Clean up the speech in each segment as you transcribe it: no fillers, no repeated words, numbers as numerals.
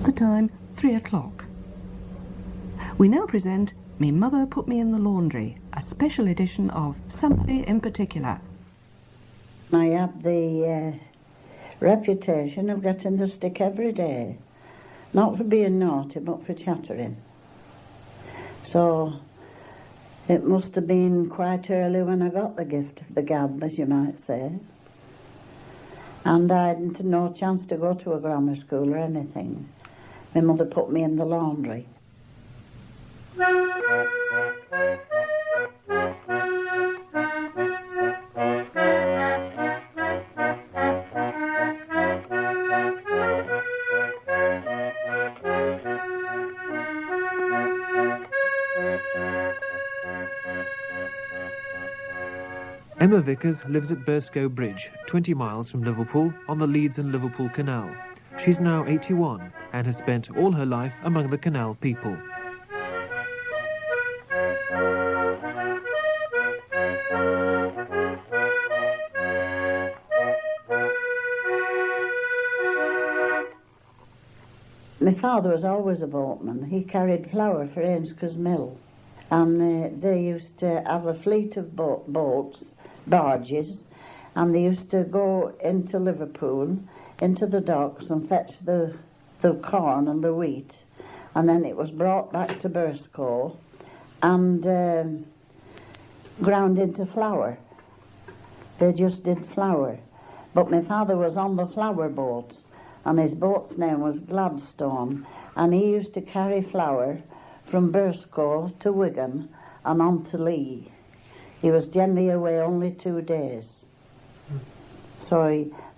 The time, 3 o'clock. We now present Me Mother Put Me in the Laundry, a special edition of Somebody in Particular. I had the reputation of getting the stick every day. Not for being naughty, but for chattering. So it must have been quite early when I got the gift of the gab, as you might say. And I hadn't no chance to go to a grammar school or anything. My mother put me in the laundry. Emma Vickers lives at Burscough Bridge, 20 miles from Liverpool, on the Leeds and Liverpool Canal. She's now 81 and has spent all her life among the canal people. My father was always a boatman. He carried flour for Ainsco's mill. And they used to have a fleet of boats, barges, and they used to go into Liverpool, into the docks, and fetch the corn and the wheat. And then it was brought back to Burscough and ground into flour. They just did flour. But my father was on the flour boat, and his boat's name was Gladstone, and he used to carry flour from Burscough to Wigan and on to Lee. He was generally away only 2 days.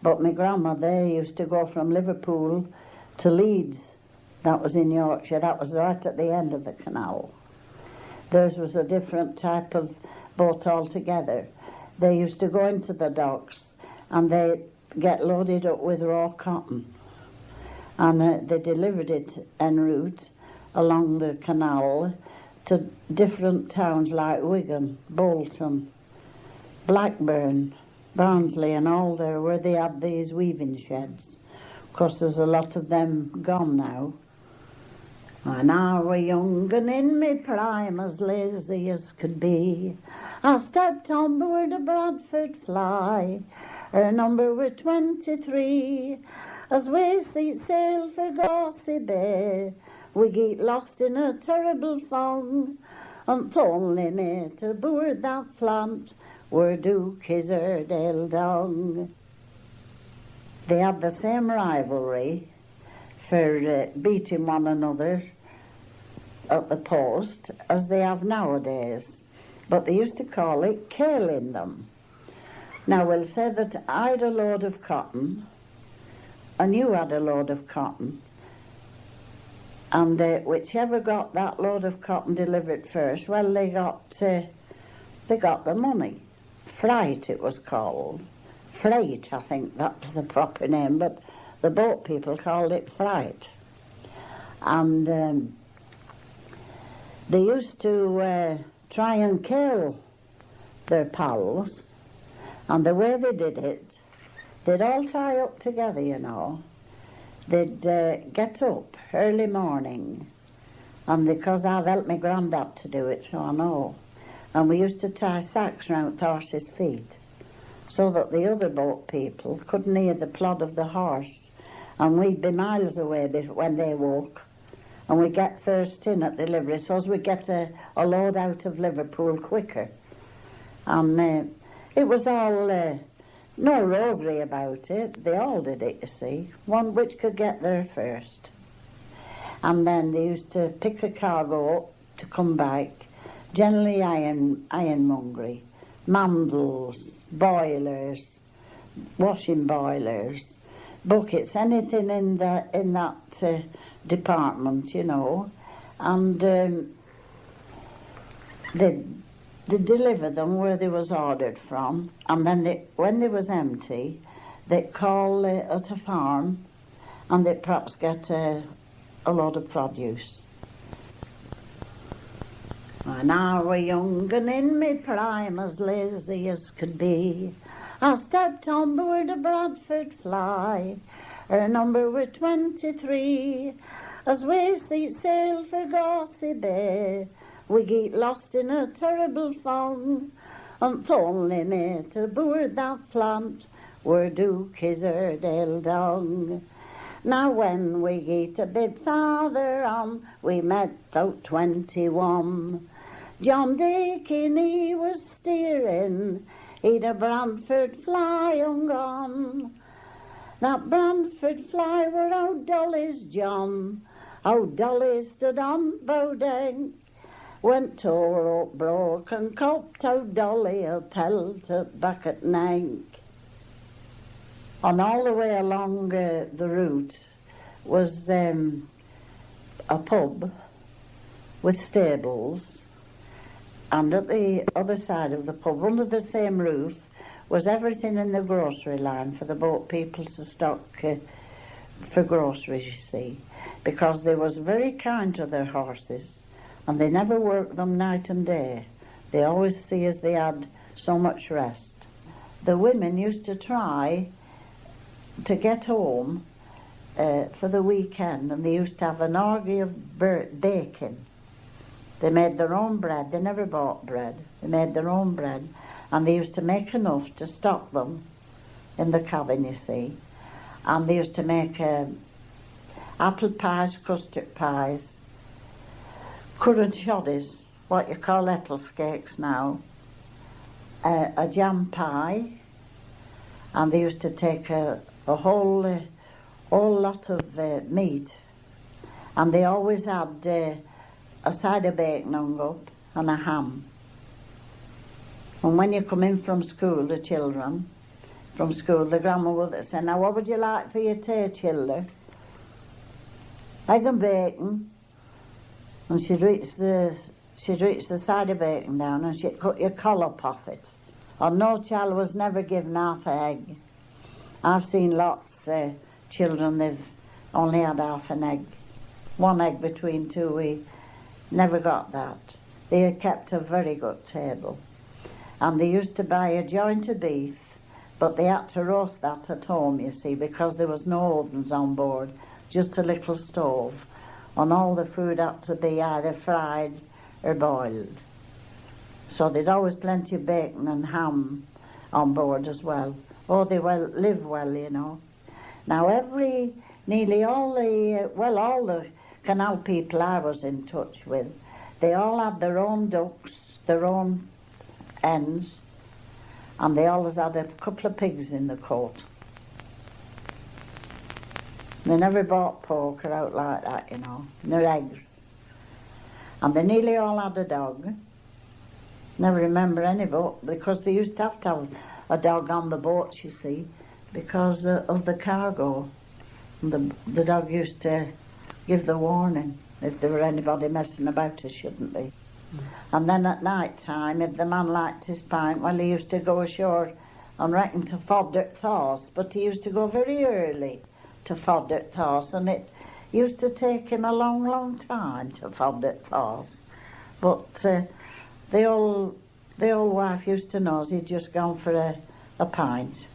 But my grandma there used to go from Liverpool to Leeds. That was in Yorkshire. That was right at the end of the canal. Theirs was a different type of boat altogether. They used to go into the docks and they get loaded up with raw cotton. And they delivered it en route along the canal to different towns like Wigan, Bolton, Blackburn, Barnsley and all there where they had these weaving sheds. Of course there's a lot of them gone now. When I were young and in my prime as lazy as could be, I stepped on board a Bradford fly, her number were 23, as we set sail for Gawsey Bay. We get lost in a terrible fog, and only mate aboard that flant were Duke Izzard Eldong. They had the same rivalry for beating one another at the post as they have nowadays, but they used to call it caling them. Now we'll say that I had a load of cotton, and you had a load of cotton, and whichever got that load of cotton delivered first, well, they got the money. Freight, it was called. Freight, I think that's the proper name, but the boat people called it freight. And they used to try and kill their pals, and the way they did it, they'd all tie up together, you know. They'd get up early morning, and because I've helped my granddad to do it, so I know. And we used to tie sacks round the horse's feet so that the other boat people couldn't hear the plod of the horse, and we'd be miles away when they woke, and we'd get first in at delivery, so as we'd get a load out of Liverpool quicker. And it was all no roguery about it. They all did it, you see. One which could get there first. And then they used to pick a cargo up to come back. Generally ironmongery, mandals, boilers, washing boilers, buckets, anything in that department, you know. And they deliver them where they was ordered from, and then when they was empty, they'd call at a farm, and they'd perhaps get a lot of produce. When I were young and in my prime as lazy as could be, I stepped on board a Bradford fly, Our number were 23. As we set sail for Gorsey Bay, we get lost in a terrible fog, and only mate aboard that flant were Duke is her dead dog. Now when we get a bit farther on, we met out 21. John Deakin, he was steering, he'd a Brantford fly hung on. That Brantford fly were out Dolly's John, out Dolly stood on Bowden. Went tore up broke and copped out Dolly a pelt at back at Nank. And all the way along the route was a pub with stables, and at the other side of the pub, under the same roof, was everything in the grocery line for the boat people to stock for groceries, you see, because they was very kind to their horses, and they never worked them night and day. They always see as they had so much rest. The women used to try to get home for the weekend, and they used to have an orgy of baking. They made their own bread. They never bought bread. They made their own bread, and they used to make enough to stock them in the cabin, you see. And they used to make apple pies, custard pies, currant shoddies, what you call Eccles cakes now, a jam pie, and they used to take a whole lot of meat, and they always had a side of bacon hung up and a ham. And when you come in from school, the children from school, the grandma would say, "Now what would you like for your tea, childer?" "Egg and bacon." And she'd reach the side of bacon down and she'd cut your collop off it. Or no child was never given half an egg. I've seen lots children, they've only had half an egg. One egg between two, we never got that. They had kept a very good table. And they used to buy a joint of beef, but they had to roast that at home, you see, because there was no ovens on board, just a little stove. And all the food had to be either fried or boiled. So there'd always plenty of bacon and ham on board as well. Oh, they live well, you know. Now nearly all the canal people I was in touch with, they all had their own ducks, their own hens, and they always had a couple of pigs in the court. They never bought pork or out like that, you know, their eggs. And they nearly all had a dog. Never remember any boat, because they used to have a dog on the boats, you see, because of the cargo. And the dog used to give the warning if there were anybody messing about, it shouldn't be. And then at night time, if the man liked his pint, well, he used to go ashore and reckon to Fodder Thorse, but he used to go very early to Fodder Thorse, and it used to take him a long, long time to Fodder Thorse. But the old wife used to know he'd just gone for a pint,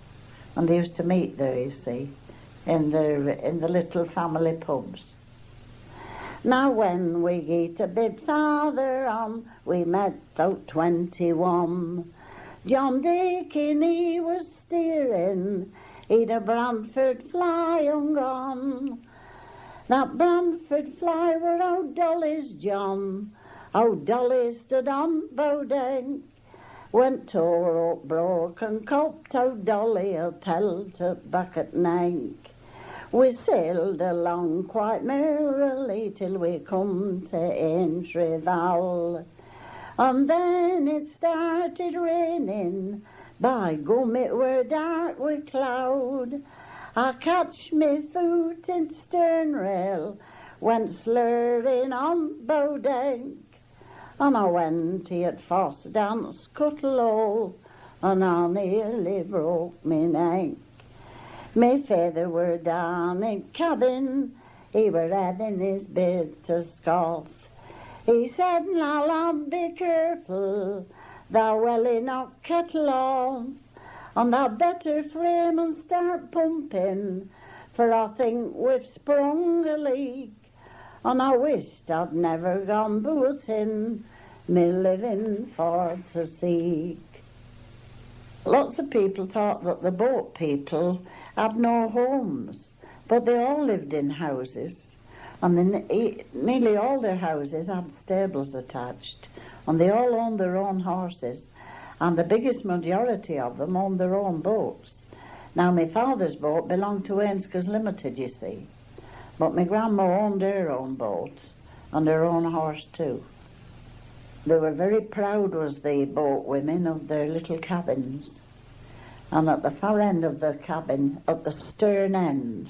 and they used to meet there, you see, in the little family pubs. Now when we get a bit farther on, we met out 21. John Deakin, he was steering, he'd a Brantford fly hung on. That Brantford fly were out Dolly's John, out Dolly stood on Bowden. Went tore up broke and copped out Dolly a pelt at back at Nank. We sailed along quite merrily till we come to Aintree Val. And then it started raining, by gum it were dark with cloud. I catch me foot in stern rail, went slurring on Bowden. And I went to at Foss dance Cuttle Hole, and I nearly broke me neck. Me father were down in cabin, he were having his bit of scoff. He said, "Now lad, be careful, thou welly knock kettle off, and thou better frame and start pumping, for I think we've sprung a leak, and I wished I'd never gone boating, me living for to seek. Lots of people thought that the boat people had no homes, but they all lived in houses, and nearly all their houses had stables attached, and they all owned their own horses, and the biggest majority of them owned their own boats. Now, my father's boat belonged to Ainsco's Limited, you see, but my grandma owned her own boat and her own horse too. They were very proud, was the boat women, of their little cabins. And at the far end of the cabin, at the stern end,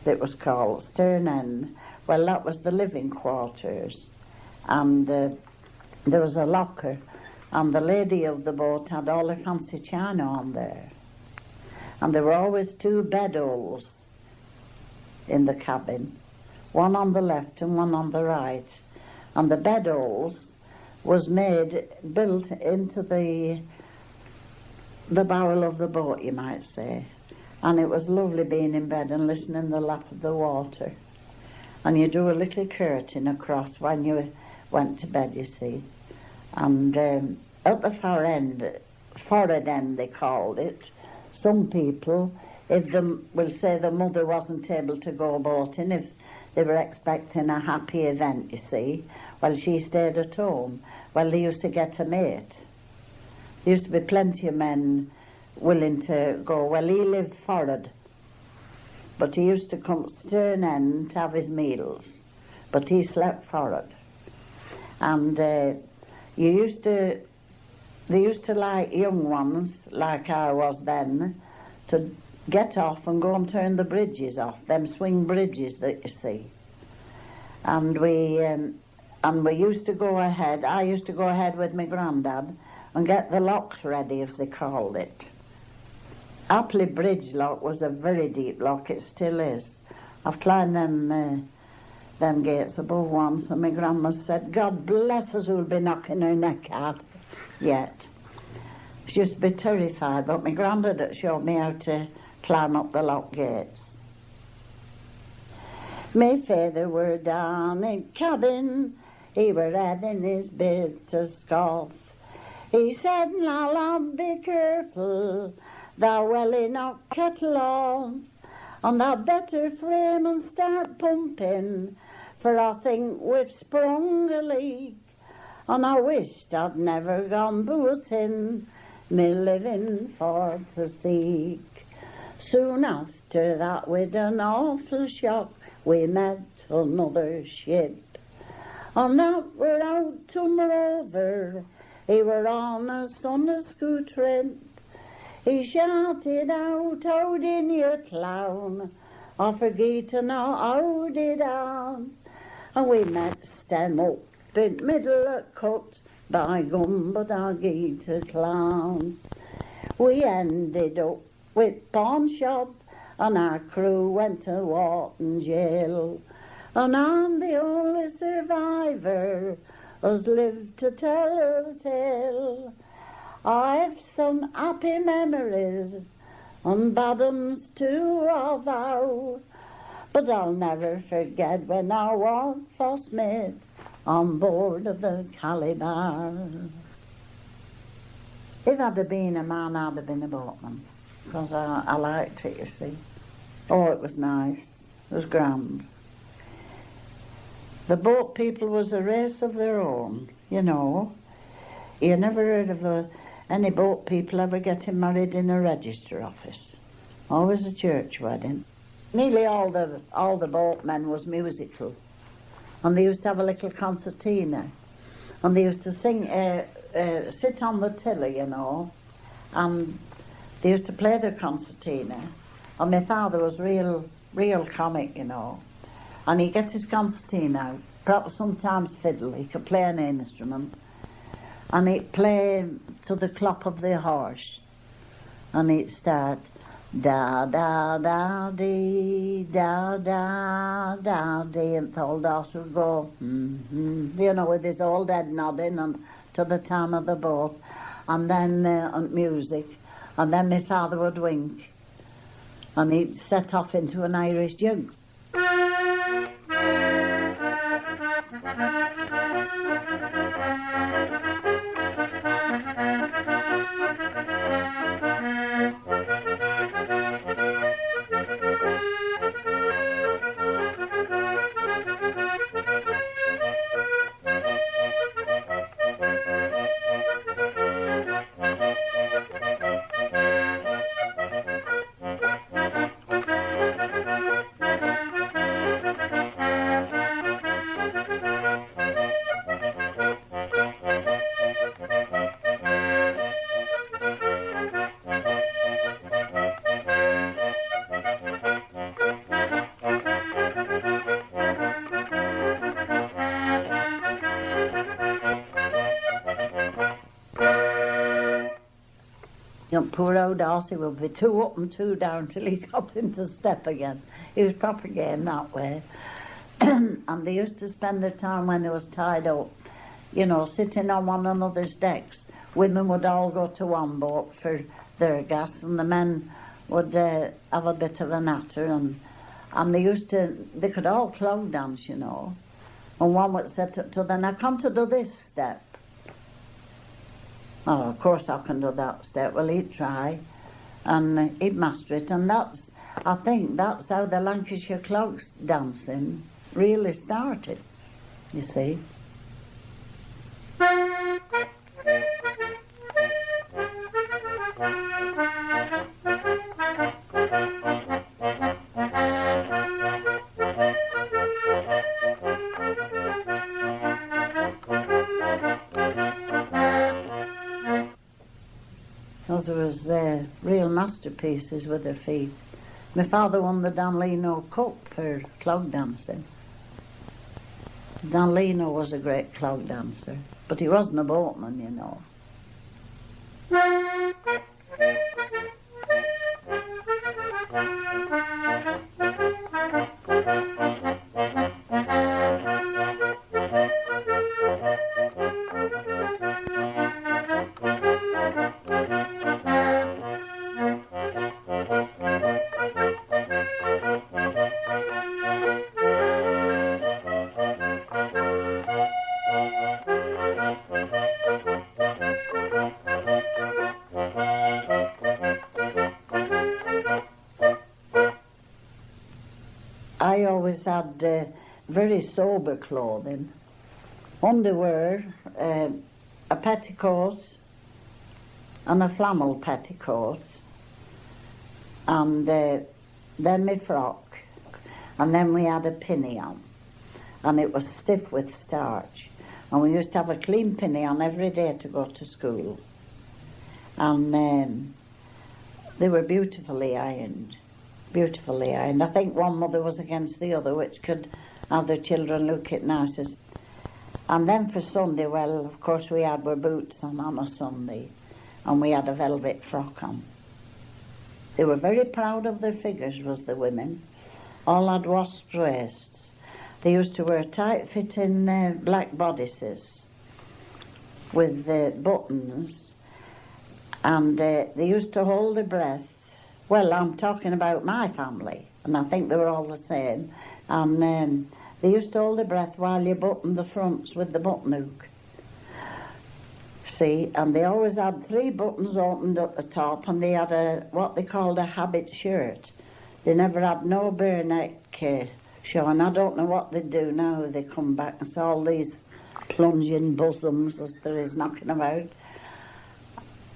it was called, stern end, well, that was the living quarters. And there was a locker, and the lady of the boat had all her fancy china on there. And there were always two bedholes in the cabin, one on the left and one on the right. And the bedholes was built into the bowel of the boat, you might say. And it was lovely being in bed and listening in the lap of the water. And you drew a little curtain across when you went to bed, you see. And at the far end, forward end they called it, some people, we'll say the mother wasn't able to go boating, if they were expecting a happy event, you see, well, she stayed at home. Well, they used to get a mate. There used to be plenty of men willing to go. Well, he lived forward, but he used to come stern end to have his meals, but he slept forward. And they used to like young ones, like I was then, to get off and go and turn the bridges off, them swing bridges that you see. And we used to go ahead, I used to go ahead with my granddad and get the locks ready, as they called it. Appley Bridge lock was a very deep lock, it still is. I've climbed them gates above once, and my grandma said, God bless us who'll be knocking her neck out yet. She used to be terrified, but my granddad had showed me how to climb up the lock gates. My father were down in cabin, he were having his bit to scoff. He said, now lad, be careful, thou welly knock kettle off, and thou better frame and start pumping, for I think we've sprung a leak, and I wished I'd never gone boating, me living for to seek. Soon after that, with an awful shock, we met another ship, and that were out to Rover. He were on a Sunday school trip. He shouted out, "How did you clown? I forget to know how did dance." And we met stem up in middle of cut, by gum, but I get to clowns. We ended up with pawn shop, and our crew went to Wharton jail. And I'm the only survivor who's lived to tell the tale. I've some happy memories, and bad ones too, I vow, but I'll never forget when I was first met on board of the Calabar. If I'd have been a man, I'd have been a boatman, because I liked it, you see. Oh, it was nice. It was grand. The boat people was a race of their own, you know. You never heard of any boat people ever getting married in a register office. Always a church wedding. Nearly all the boatmen was musical. And they used to have a little concertina. And they used to sing, sit on the tiller, you know. And they used to play their concertina. And my father was real comic, you know. And he'd get his concertina out, perhaps sometimes fiddle, he could play an instrument. And he'd play to the clop of the horse. And he'd start, da da da dee, da da da dee, and the old horse would go, you know, with his old head nodding and to the time of the boat. And then music. And then my father would wink. and he'd set off into an Irish jug. Poor old Darcy would be 2 up and 2 down till he got into step again. He was proper game that way. And they used to spend their time when they was tied up, you know, sitting on one another's decks. Women would all go to one boat for their gas, and the men would have a bit of a natter, and they could all clog dance, you know. And one would say to them, "Now come to do this step." Oh, of course I can do that step. Well, he'd try, and he'd master it, and I think that's how the Lancashire clogs dancing really started, you see. Those was real masterpieces with their feet. My father won the Danlino Cup for clog dancing. Danlino was a great clog dancer, but he wasn't a boatman, you know. I always had very sober clothing. Underwear, a petticoat and a flannel petticoat, and then my frock, and then we had a pinny on, and it was stiff with starch, and we used to have a clean pinny on every day to go to school, and they were beautifully ironed. Beautifully ironed. I think one mother was against the other, which could have their children look it nicest. And then for Sunday, well, of course we had our boots on a Sunday, and we had a velvet frock on. They were very proud of their figures, was the women. All had wasp waists. They used to wear tight-fitting black bodices with buttons, and they used to hold their breath. Well, I'm talking about my family, and I think they were all the same. And they used to hold their breath while you buttoned the fronts with the button hook. See, and they always had 3 buttons opened at the top, and they had what they called a habit shirt. They never had no bare neck showing. I don't know what they do now. They come back and see all these plunging bosoms as there is knocking about.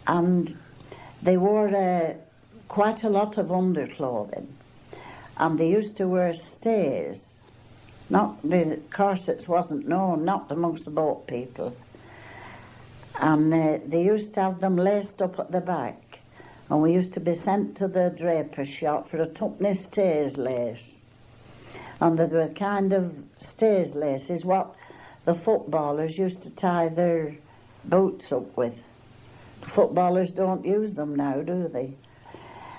And they wore quite a lot of underclothing, and they used to wear stays. Not the corsets wasn't known, not amongst the boat people, and they used to have them laced up at the back, and we used to be sent to the draper's shop for a 2 stays lace, and there were kind of stays laces what the footballers used to tie their boots up with. The footballers don't use them now, do they?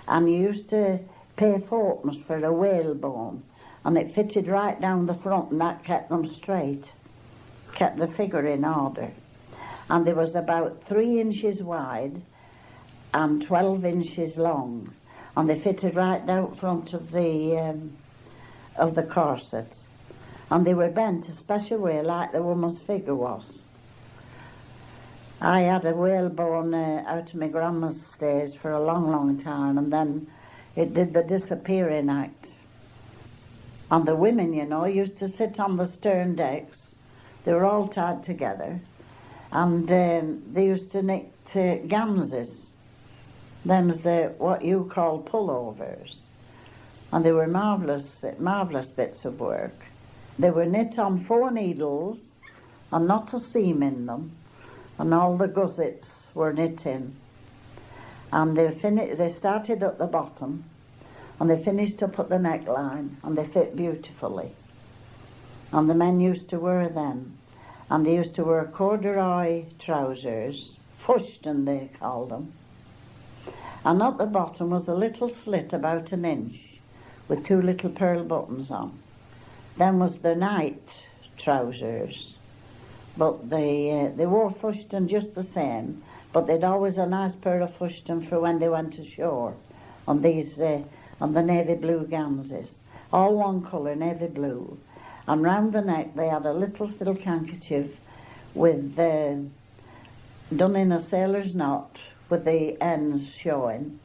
And you used to pay 4pence for a whalebone, and it fitted right down the front, and that kept them straight, kept the figure in order. And there was about 3 inches wide and 12 inches long, and they fitted right out front of the corsets, and they were bent a special way like the woman's figure was. I had a whalebone out of my grandma's stage for a long, long time, and then it did the disappearing act. And the women, you know, used to sit on the stern decks. They were all tied together, and they used to knit gamses. Them's what you call pullovers. And they were marvellous bits of work. They were knit on 4 needles and not a seam in them, and all the gussets were knit in. And they started at the bottom, and they finished up at the neckline, and they fit beautifully. And the men used to wear them, and they used to wear corduroy trousers, fushton they called them. And at the bottom was a little slit about an inch, with 2 little pearl buttons on. Then was the night trousers, but they wore fushton just the same, but they'd always a nice pair of fushton for when they went ashore on these on the navy blue gamses, all one colour, navy blue, and round the neck they had a little silk handkerchief with done in a sailor's knot with the ends showing,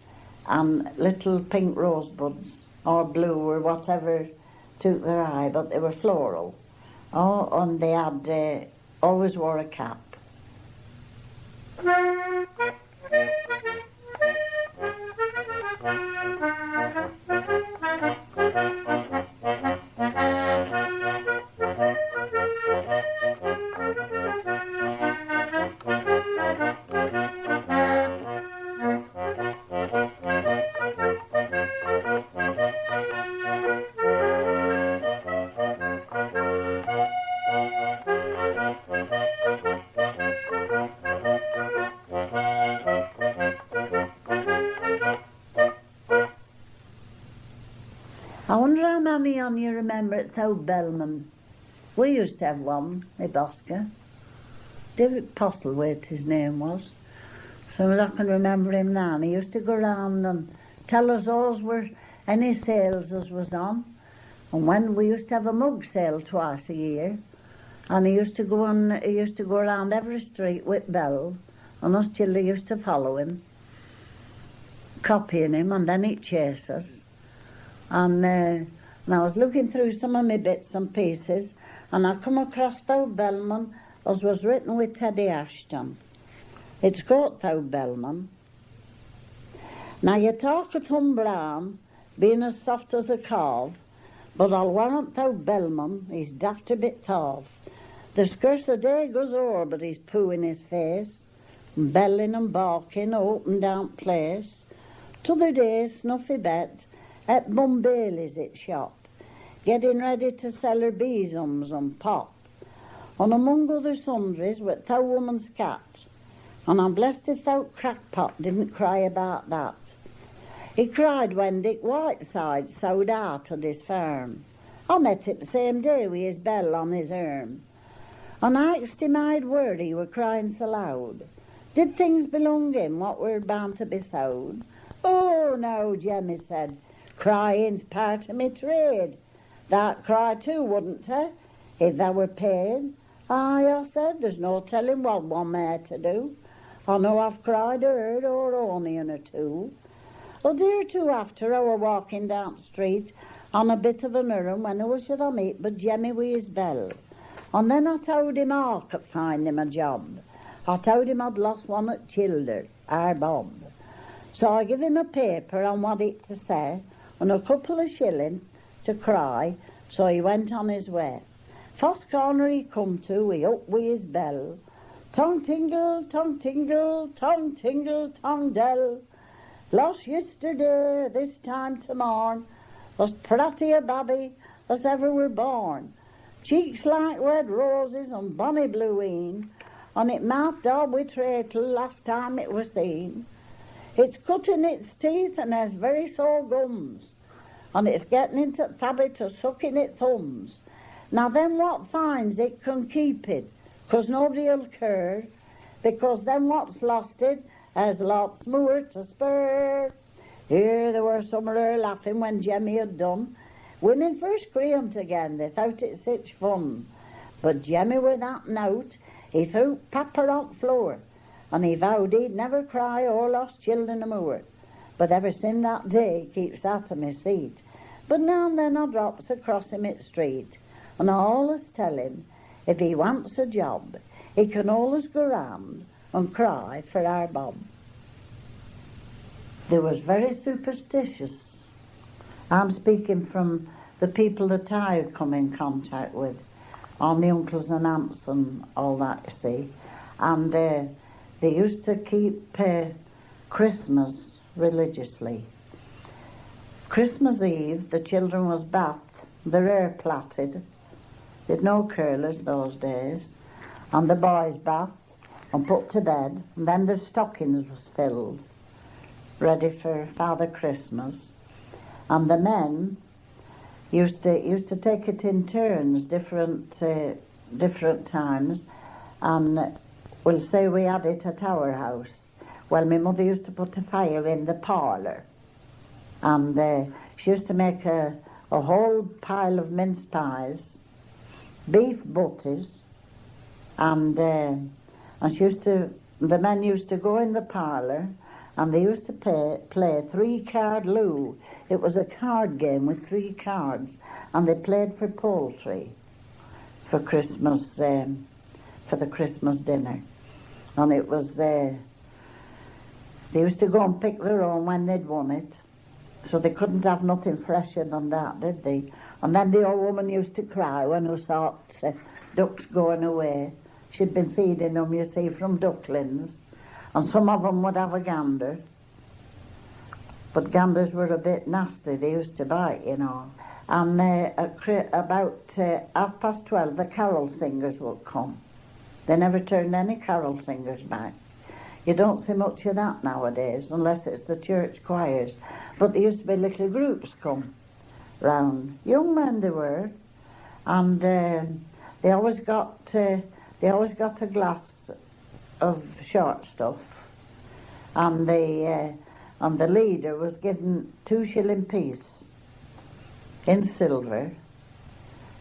and little pink rosebuds or blue or whatever took their eye, but they were floral. Oh, and they had always wore a cap. I wonder how many on you remember at Thowbellman. We used to have one, in Burscough. David Postlewaite his name was. So I can remember him now. And he used to go round and tell us all were any sales as was on. And when we used to have a mug sale twice a year, and he used to go around every street with bells, and us children used to follow him, copying him, and then he'd chase us. And I was looking through some of my bits and pieces, and I come across Thowbellman as was written with Teddy Ashton. It's called Thowbellman. Now you talk of Tom Brown being as soft as a calf, but I'll warrant Thowbellman he's daft a bit though. The scarce a day goes o'er but he's pooing his face, and belling and barking open down place. T'other day Snuffy Bet at Bum Bailey's at shop, getting ready to sell her besoms and pop. And among other sundries with Thow woman's cat, and I'm blessed if Thow Crackpot didn't cry about that. He cried when Dick Whiteside sowed out at his farm. I met it the same day with his bell on his arm. And I asked him I'd word he were crying so loud. Did things belong him what were bound to be sowed? Oh no, Jemmy said, crying's part of me trade. Thou'd cry too, wouldn't thou, if thou were paid? Aye, I said, there's no telling what one may to do. I know I've cried a herd or only in or two. A day or two after I were walking down the street on a bit of an errand when who should I meet but Jemmy with his bell. And then I told him I could find him a job. I told him I'd lost one at Childer, our Bob. So I give him a paper on what it to say, and a couple of shilling to cry, so he went on his way. First corner he come to, he up with his bell. Tong tingle, tong tingle, tong tingle, tong dell. Lost yesterday, this time to morn, as pratty a babby as ever were born. Cheeks like red roses and bonny blueeen, and it mouthed all with treacle last time it was seen. It's cutting its teeth and has very sore gums, and it's getting into th' habit of sucking its thumbs. Now then what finds it can keep it, 'cause nobody'll care, because then what's lost it has lots more to spare. Here there were some of her laughing when Jemmy had done. Women first screamed again, they thought it such fun. But Jemmy were that out, he threw Papa on the floor, and he vowed he'd never cry or lost children no more. But ever since that day, he keeps out of my seat. But now and then I drops across him at street, and I always tell him, if he wants a job, he can always go round and cry for our Bob. They was very superstitious. I'm speaking from the people that I've come in contact with, all my uncles and aunts and all that, you see. And they used to keep Christmas religiously. Christmas Eve, the children was bathed, their hair plaited. They'd no curlers those days. And the boys bathed and put to bed, and then their stockings was filled, ready for Father Christmas. And the men used to take it in turns, different times, and we'll say we had it at our house. Well, my mother used to put a fire in the parlour, and she used to make a whole pile of mince pies, beef butties, and she used to. The men used to go in the parlour, and they used to play 3-card loo. It was a card game with 3 cards, and they played for poultry for Christmas, for the Christmas dinner. And it was, they used to go and pick their own when they'd won it, so they couldn't have nothing fresher than that, did they? And then the old woman used to cry when who saw ducks going away. She'd been feeding them, you see, from ducklings. And some of them would have a gander. But ganders were a bit nasty. They used to bite, you know. And about 12:30, the carol singers would come. They never turned any carol singers back. You don't see much of that nowadays, unless it's the church choirs. But there used to be little groups come round. Young men they were. And they always got a glass of short stuff, and the leader was given 2 shilling piece in silver,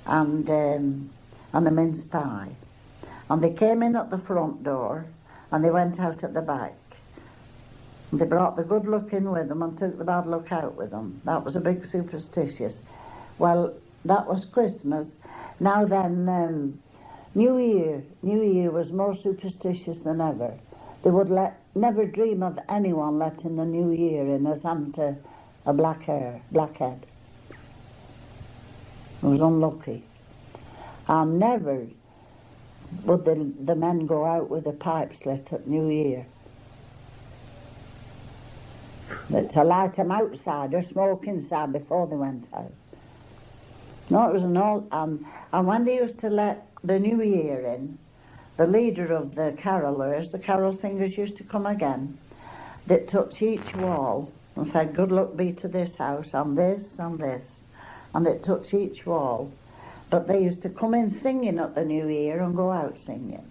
and a mince pie. And they came in at the front door, and they went out at the back. And they brought the good luck in with them and took the bad luck out with them. That was a big superstitious. Well, that was Christmas. Now then, New Year was more superstitious than ever. They would never dream of anyone letting the New Year in as Santa a black head. It was unlucky. And never would the men go out with a pipe slit at New Year. To light them outside or smoke inside before they went out. No, it was an old... and when they used to let the New Year in, the leader of the carolers, the carol singers used to come again. They'd touch each wall and said, good luck be to this house, and this, and this. And they'd touch each wall. But they used to come in singing at the New Year and go out singing.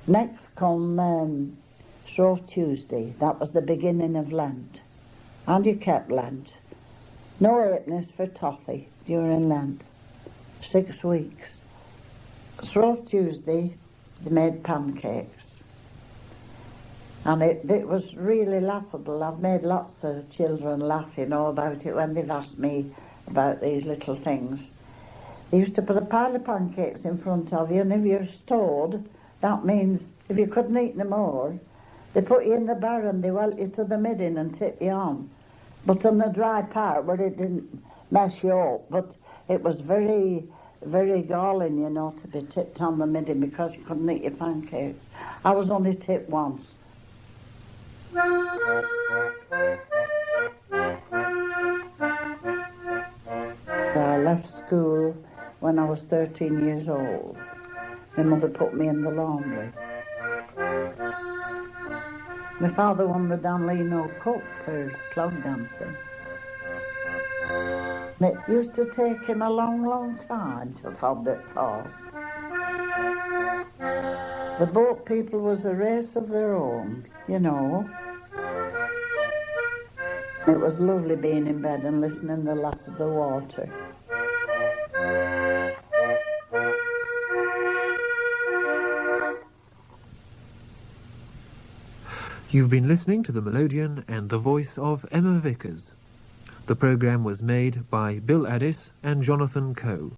Next come Shrove Tuesday. That was the beginning of Lent. And you kept Lent. No halfpennies for toffee during Lent. 6 weeks. Shrove Tuesday, they made pancakes. And it was really laughable. I've made lots of children laugh, you know, about it when they've asked me about these little things. They used to put a pile of pancakes in front of you, and if you're stowed, that means if you couldn't eat no more, they put you in the barren, they welt you to the midden and tip you on. But on the dry part, where it didn't mess you up, but it was very, very galling, you know, to be tipped on the midden because you couldn't eat your pancakes. I was only tipped once. I left school when I was 13 years old. My mother put me in the laundry. My father won the Danlino Cup for clog dancing. And it used to take him a long, long time to fob it false. The boat people was a race of their own, you know. It was lovely being in bed and listening to the lap of the water. You've been listening to The Melodeon and the voice of Emma Vickers. The programme was made by Bill Addis and Jonathan Coe.